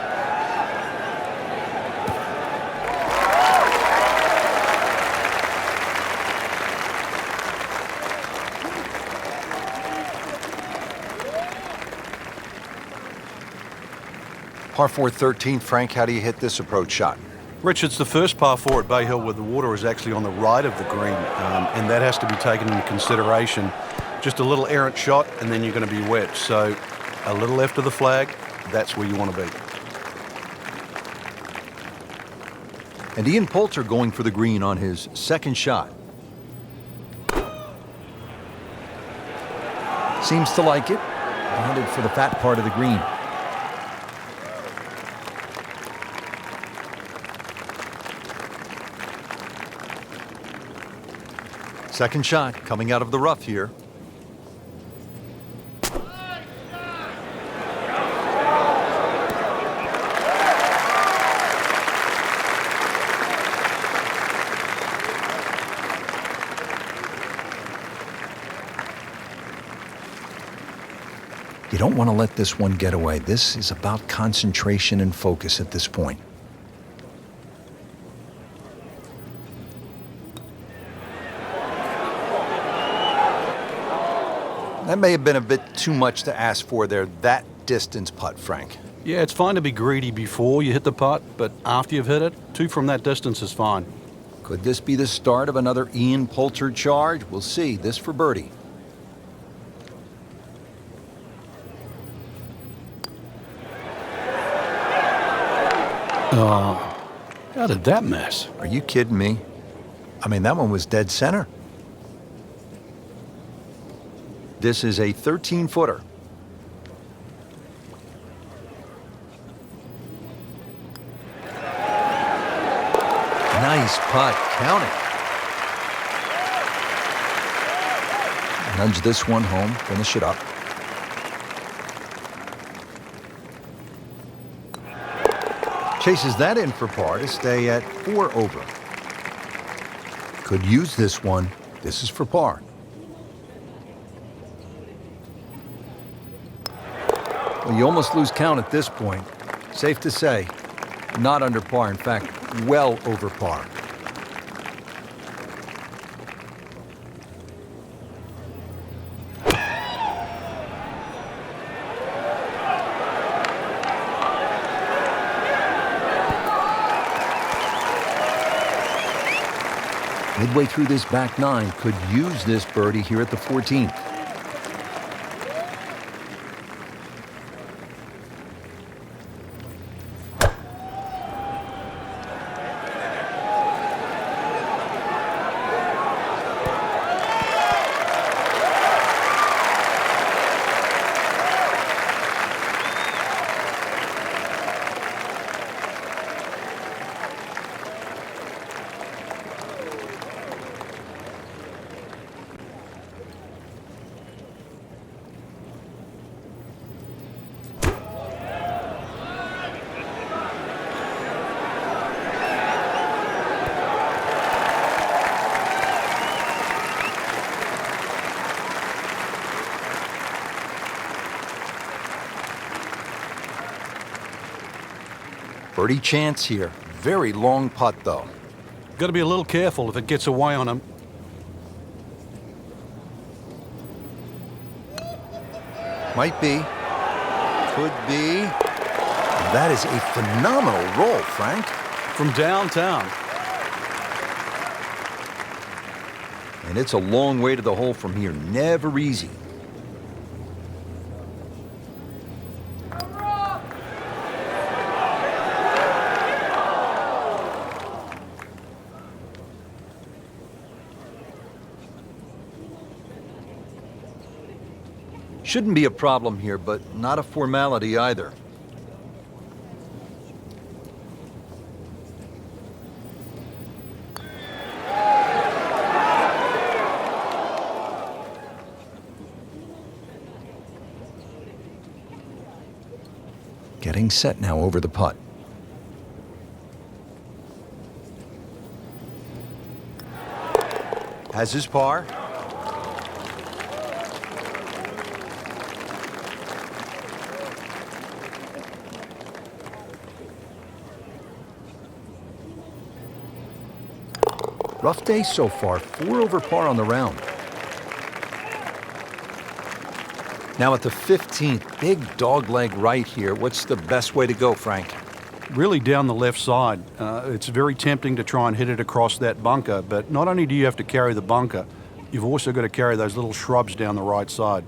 Par 4 13th, Frank, how do you hit this approach shot? Rich, it's the first par 4 at Bay Hill where the water is actually on the right of the green, and that has to be taken into consideration. Just a little errant shot, and then you're going to be wet. So a little left of the flag, that's where you want to be. And Ian Poulter going for the green on his second shot. Seems to like it. Headed for the fat part of the green. Second shot coming out of the rough here. You don't want to let this one get away. This is about concentration and focus at this point. That may have been a bit too much to ask for there, that distance putt, Frank. Yeah, it's fine to be greedy before you hit the putt, but after you've hit it, 2 from that distance is fine. Could this be the start of another Ian Poulter charge? We'll see. This for birdie. How did that miss? Are you kidding me? I mean, that one was dead center. This is a 13-footer. Nice putt. Count it. Nudge this one home. Finish it up. Chases that in for par to stay at 4 over. Could use this one. This is for par. Well, you almost lose count at this point. Safe to say, not under par. In fact, well over par. Midway through this back nine, could use this birdie here at the 14th. Birdie chance here. very long putt, though. Got to be a little careful if it gets away on him. Might be. Could be. That is a phenomenal roll, Frank. From downtown. And it's a long way to the hole from here. Never easy. Shouldn't be a problem here, but not a formality either. Getting set now over the putt. Has his par. Rough day so far, 4 over par on the round. Now at the 15th, big dogleg right here. What's the best way to go, Frank? Really down the left side. It's very tempting to try and hit it across that bunker, but not only do you have to carry the bunker, you've also got to carry those little shrubs down the right side.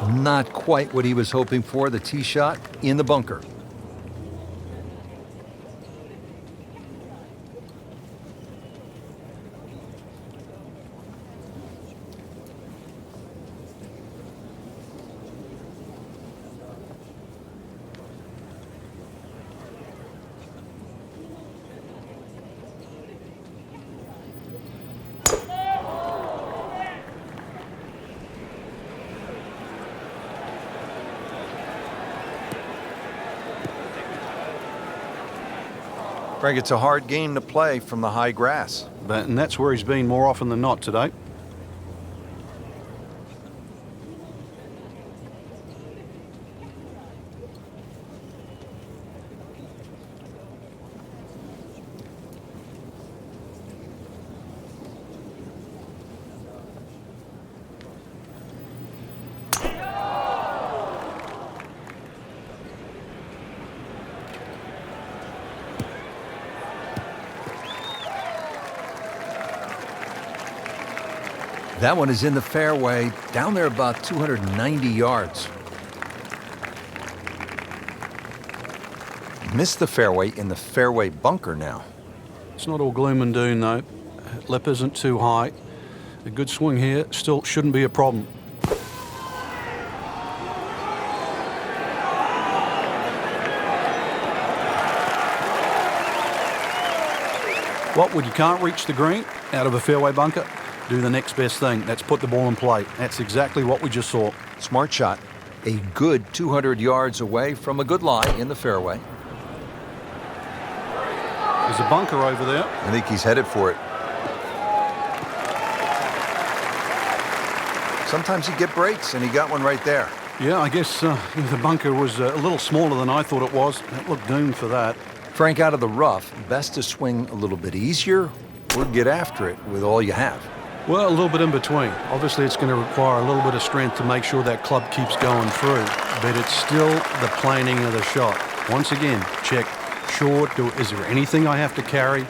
Not quite what he was hoping for, the tee shot in the bunker. Frank, it's a hard game to play from the high grass. And that's where he's been more often than not today. That one is in the fairway, down there about 290 yards. Missed the fairway in the fairway bunker now. It's not all gloom and doom, though. Lip isn't too high. A good swing here still shouldn't be a problem. Well, when you can't reach the green out of a fairway bunker, do the next best thing. That's put the ball in play. That's exactly what we just saw. Smart shot. A good 200 yards away from a good lie in the fairway. There's a bunker over there. I think he's headed for it. Sometimes you get breaks, and he got one right there. Yeah, I guess the bunker was a little smaller than I thought it was. It looked doomed for that. Frank, out of the rough, best to swing a little bit easier or get after it with all you have. Well, a little bit in between. Obviously, it's going to require a little bit of strength to make sure that club keeps going through, but it's still the planing of the shot. Once again, check short. Is there anything I have to carry?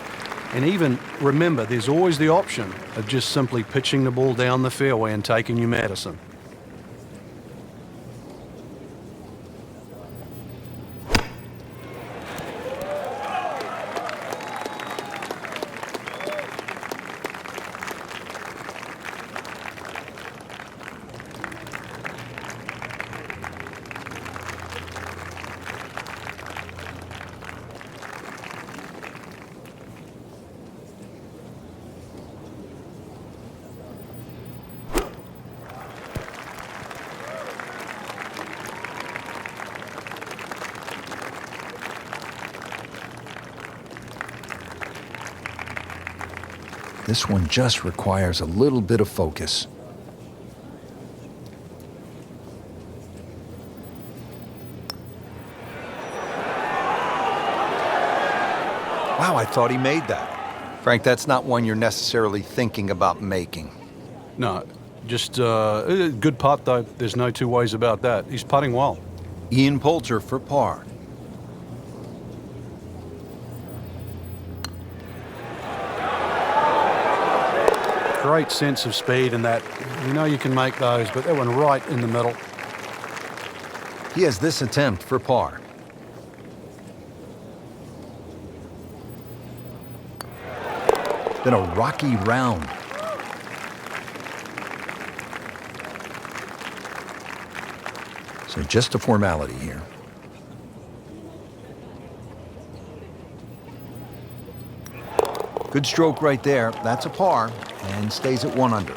And even remember, there's always the option of just simply pitching the ball down the fairway and taking your medicine. This one just requires a little bit of focus. Wow, I thought he made that. Frank, that's not one you're necessarily thinking about making. No, just a good putt, though. There's no two ways about that. He's putting well. Ian Poulter for par. Great sense of speed in that. You know you can make those, but that one right in the middle. He has this attempt for par. Been a rocky round. So just a formality here. Good stroke right there. That's a par and stays at 1 under.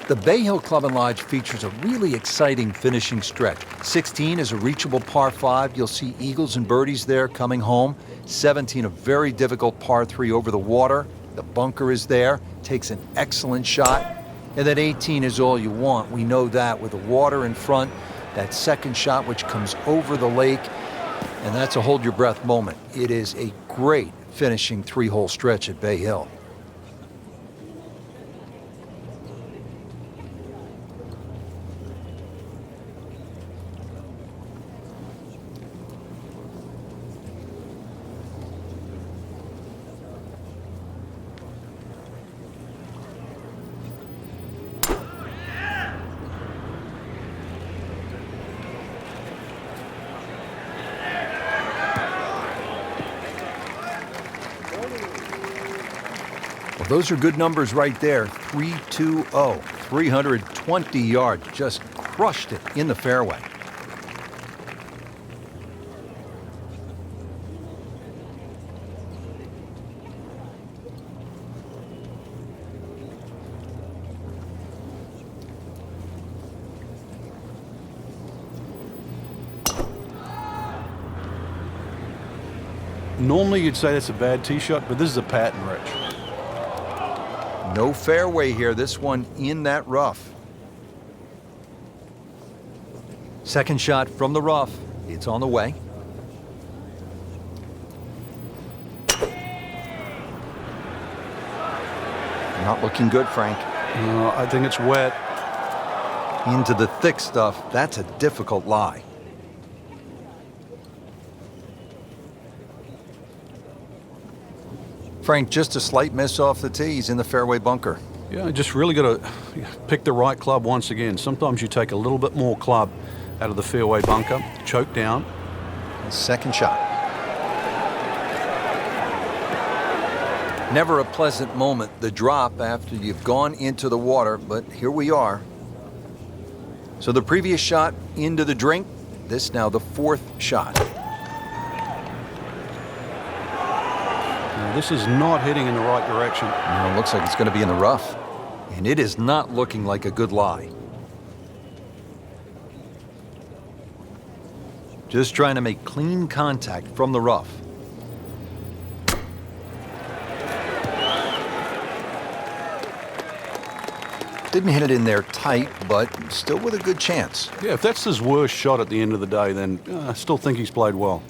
The Bay Hill Club and Lodge features a really exciting finishing stretch. 16 is a reachable par 5. You'll see eagles and birdies there coming home. 17, a very difficult par 3 over the water. The bunker is there. Takes an excellent shot. And then 18 is all you want. We know that with the water in front. That second shot which comes over the lake. And that's a hold your breath moment. It is a great finishing 3-hole stretch at Bay Hill. Well, those are good numbers right there. 320, 320 yards. Just crushed it in the fairway. Normally you'd say that's a bad tee shot, but this is a pattern, Rich. No fairway here. This one in that rough. Second shot from the rough. It's on the way. Not looking good, Frank. I think it's wet. Into the thick stuff. That's a difficult lie. Frank, just a slight miss off the tee. He's in the fairway bunker. Yeah, just really got to pick the right club once again. Sometimes you take a little bit more club out of the fairway bunker, choke down. Second shot. Never a pleasant moment, the drop after you've gone into the water, but here we are. So the previous shot into the drink, this now the fourth shot. This is not heading in the right direction. No, it looks like it's going to be in the rough. And it is not looking like a good lie. Just trying to make clean contact from the rough. Didn't hit it in there tight, but still with a good chance. Yeah, if that's his worst shot at the end of the day, then I still think he's played well.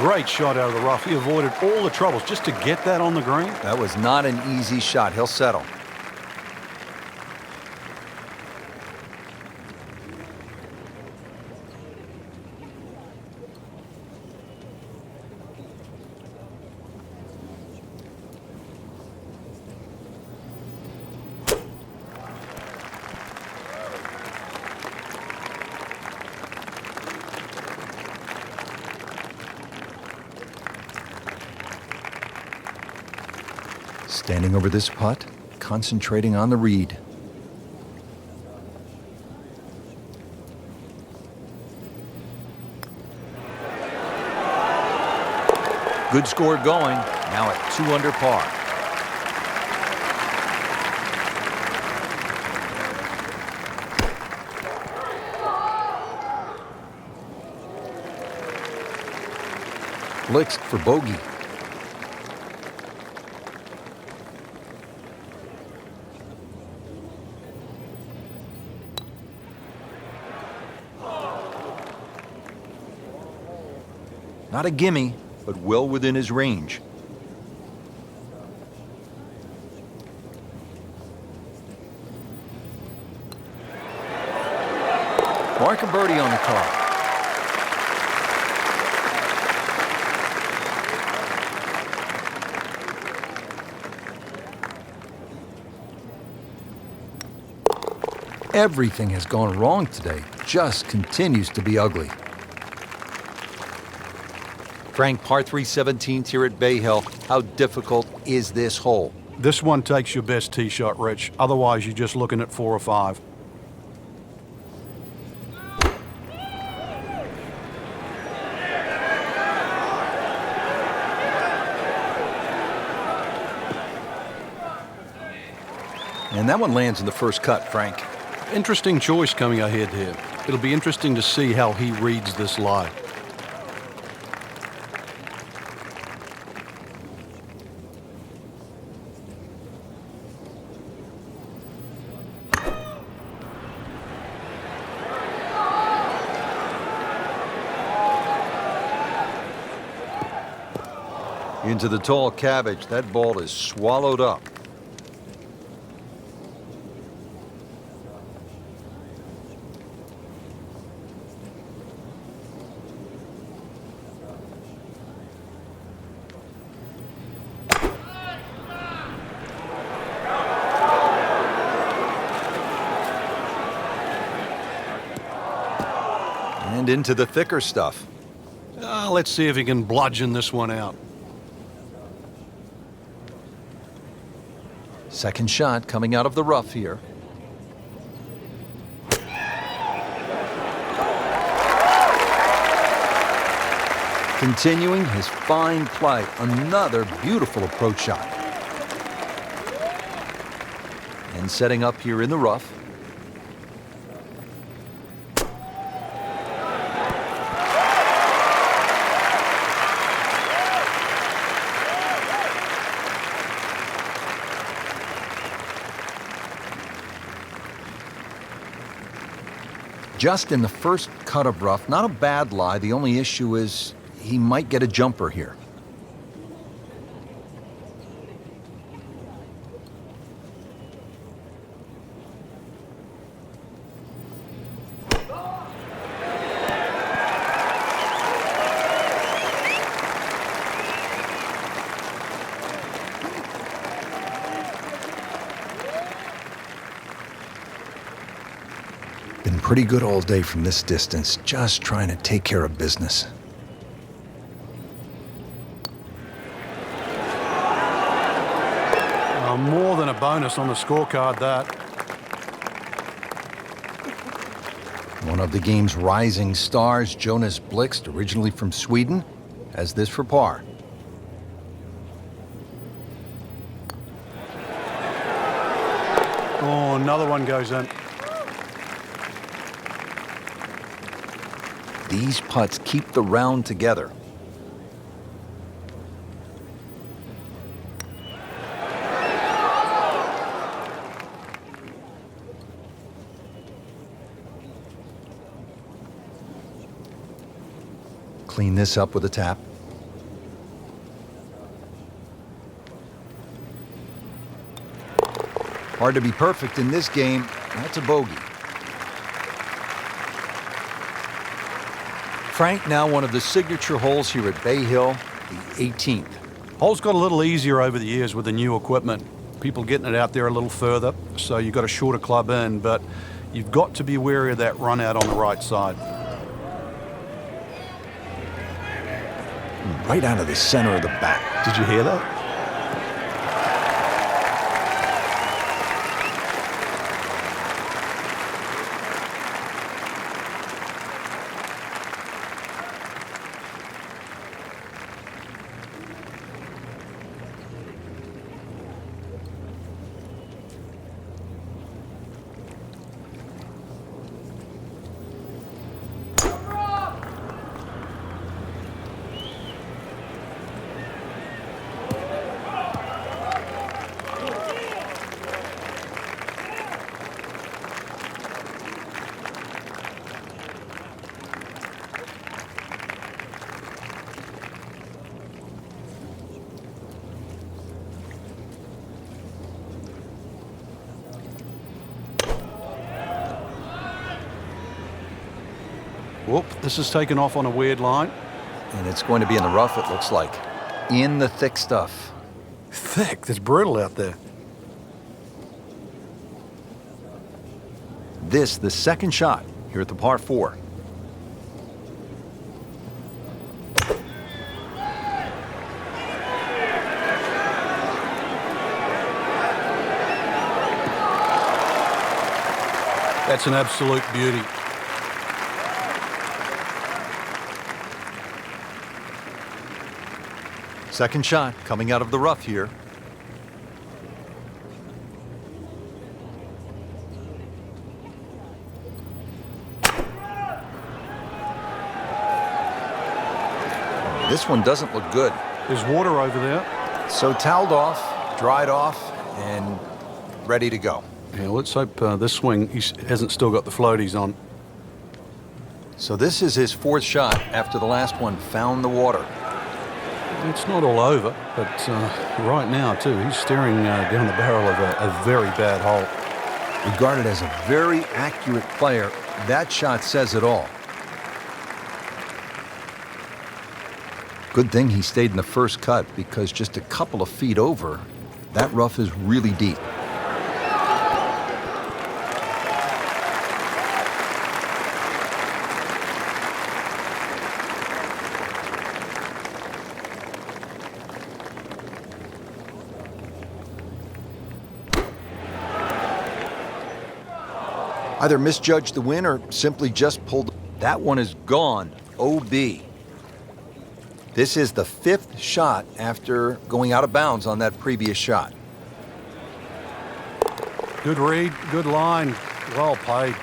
Great shot out of the rough. He avoided all the troubles just to get that on the green. That was not an easy shot. He'll settle. Standing over this putt, concentrating on the read. Good score going, now at 2 under par. Blixt for bogey. Not a gimme, but well within his range. Mark a birdie on the card. Everything has gone wrong today. Just continues to be ugly. Frank, par 3 17th here at Bay Hill. How difficult is this hole? This one takes your best tee shot, Rich. Otherwise, you're just looking at 4 or 5. And that one lands in the first cut, Frank. Interesting choice coming ahead here. It'll be interesting to see how he reads this lie. Into the tall cabbage. That ball is swallowed up. And into the thicker stuff. Let's see if he can bludgeon this one out. Second shot coming out of the rough here. Continuing his fine play. Another beautiful approach shot. And setting up here in the rough. Just in the first cut of rough, not a bad lie. The only issue is he might get a jumper here. Been pretty good all day from this distance, just trying to take care of business. More than a bonus on the scorecard, that. One of the game's rising stars, Jonas Blixt, originally from Sweden, has this for par. Oh, another one goes in. These putts keep the round together. Clean this up with a tap. Hard to be perfect in this game. That's a bogey. Frank, now one of the signature holes here at Bay Hill, the 18th. Hole's got a little easier over the years with the new equipment. People getting it out there a little further, so you've got a shorter club in, but you've got to be wary of that run out on the right side. Right out of the center of the bat. Did you hear that? Whoop, this is taken off on a weird line. And it's going to be in the rough, it looks like. In the thick stuff. Thick, it's brutal out there. This, the second shot here at the par 4. That's an absolute beauty. Second shot coming out of the rough here. This one doesn't look good. There's water over there. So toweled off, dried off, and ready to go. Yeah, let's hope this swing he hasn't still got the floaties on. So this is his 4th shot after the last one found the water. It's not all over, but right now, too, he's staring down the barrel of a very bad hole. Regarded as a very accurate player, that shot says it all. Good thing he stayed in the first cut, because just a couple of feet over, that rough is really deep. Either misjudged the win or simply just pulled. That one is gone. OB. This is the 5th shot after going out of bounds on that previous shot. Good read, good line, well played.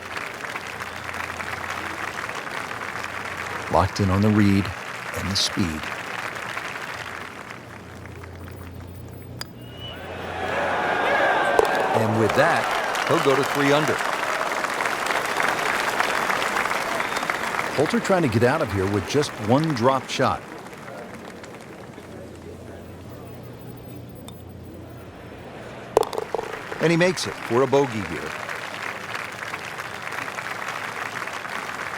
Locked in on the read and the speed. And with that, he'll go to 3 under. Poulter trying to get out of here with just one drop shot. And he makes it for a bogey here.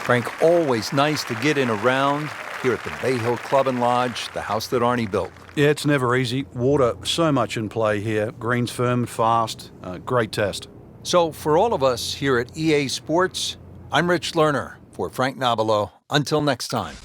Frank, always nice to get in a round here at the Bay Hill Club and Lodge, the house that Arnie built. Yeah, it's never easy. Water, so much in play here. Greens firm, fast, great test. So for all of us here at EA Sports, I'm Rich Lerner for Frank Nobilo. Until next time.